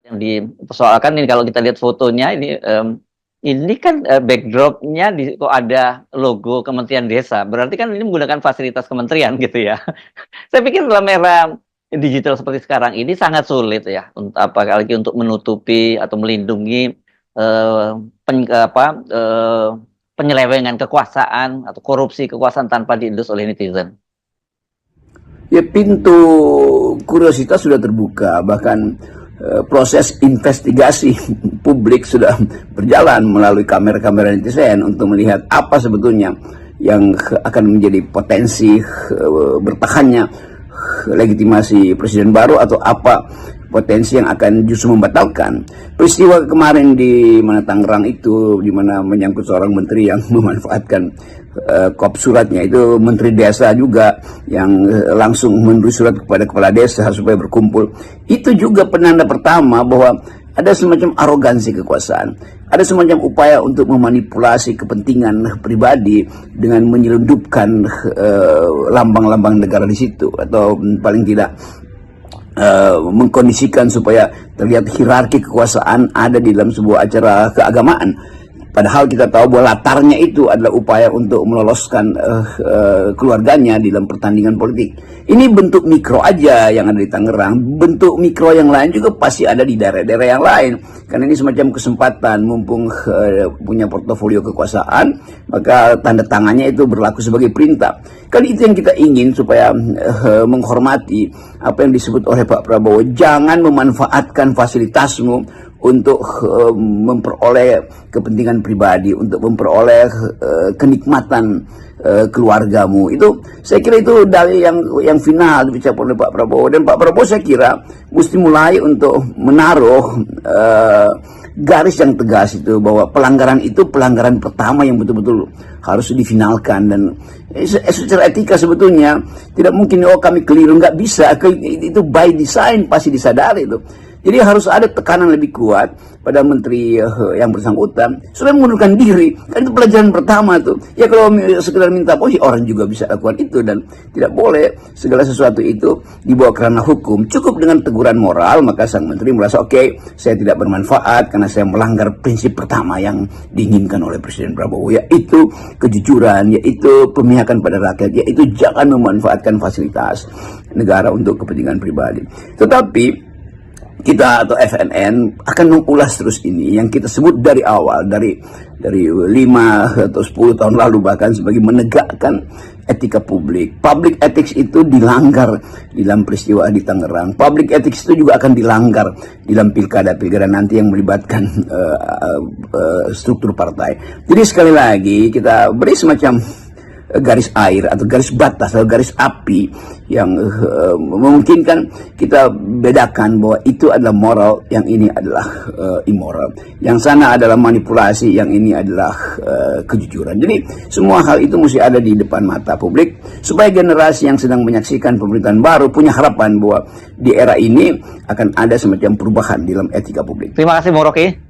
Yang dipersoalkan ini kalau kita lihat fotonya ini kan backdropnya kok ada logo Kementerian Desa. Berarti kan ini menggunakan fasilitas kementerian gitu ya. Saya pikir dalam era digital seperti sekarang ini sangat sulit ya untuk apalagi untuk menutupi atau melindungi eh, penyelewengan kekuasaan atau korupsi kekuasaan tanpa diendus oleh netizen. Ya, pintu kuriositas sudah terbuka, bahkan proses investigasi publik sudah berjalan melalui kamera-kamera netizen untuk melihat apa sebetulnya yang akan menjadi potensi bertahannya legitimasi presiden baru, atau apa potensi yang akan justru membatalkan. Peristiwa kemarin di mana Tangerang itu, di mana menyangkut seorang menteri yang memanfaatkan kop suratnya, itu menteri desa juga yang langsung menulis surat kepada kepala desa supaya berkumpul. Itu juga penanda pertama bahwa ada semacam arogansi kekuasaan, ada semacam upaya untuk memanipulasi kepentingan pribadi dengan menyelundupkan lambang-lambang negara di situ, atau paling tidak mengkondisikan supaya terlihat hierarki kekuasaan ada di dalam sebuah acara keagamaan. Padahal kita tahu bahwa latarnya itu adalah upaya untuk meloloskan keluarganya di dalam pertandingan politik. Ini bentuk mikro aja yang ada di Tangerang. Bentuk mikro yang lain juga pasti ada di daerah-daerah yang lain. Karena ini semacam kesempatan, mumpung punya portofolio kekuasaan, maka tanda tangannya itu berlaku sebagai perintah. Kan itu yang kita ingin, supaya menghormati apa yang disebut oleh Pak Prabowo. Jangan memanfaatkan fasilitasmu untuk memperoleh kepentingan pribadi, untuk memperoleh kenikmatan keluargamu. Itu saya kira itu dalil yang final diucapkan oleh Pak Prabowo. Dan Pak Prabowo saya kira mesti mulai untuk menaruh garis yang tegas itu, bahwa pelanggaran itu pelanggaran pertama yang betul-betul harus difinalkan. Dan secara etika sebetulnya tidak mungkin kami keliru, nggak bisa. Itu by design pasti disadari itu. Jadi harus ada tekanan lebih kuat pada menteri yang bersangkutan supaya mengundurkan diri. Kan itu pelajaran pertama tuh. Ya kalau sekedar minta posisi, orang juga bisa lakukan itu, dan tidak boleh segala sesuatu itu dibawa ke ranah hukum. Cukup dengan teguran moral, maka sang menteri merasa oke, saya tidak bermanfaat karena saya melanggar prinsip pertama yang diinginkan oleh Presiden Prabowo, yaitu kejujuran, yaitu pemihakan pada rakyat, yaitu jangan memanfaatkan fasilitas negara untuk kepentingan pribadi. Tetapi kita atau FNN akan mengulas terus ini yang kita sebut dari awal, dari 5 atau 10 tahun lalu bahkan, sebagai menegakkan etika publik. Public ethics itu dilanggar di dalam peristiwa di Tangerang. Public ethics itu juga akan dilanggar di dalam pilkada nanti yang melibatkan struktur partai. Jadi sekali lagi kita beri semacam garis air atau garis batas atau garis api yang memungkinkan kita bedakan bahwa itu adalah moral, yang ini adalah immoral. Yang sana adalah manipulasi, yang ini adalah kejujuran. Jadi semua hal itu mesti ada di depan mata publik, supaya generasi yang sedang menyaksikan pemerintahan baru punya harapan bahwa di era ini akan ada semacam perubahan di dalam etika publik. Terima kasih Bung Rocky.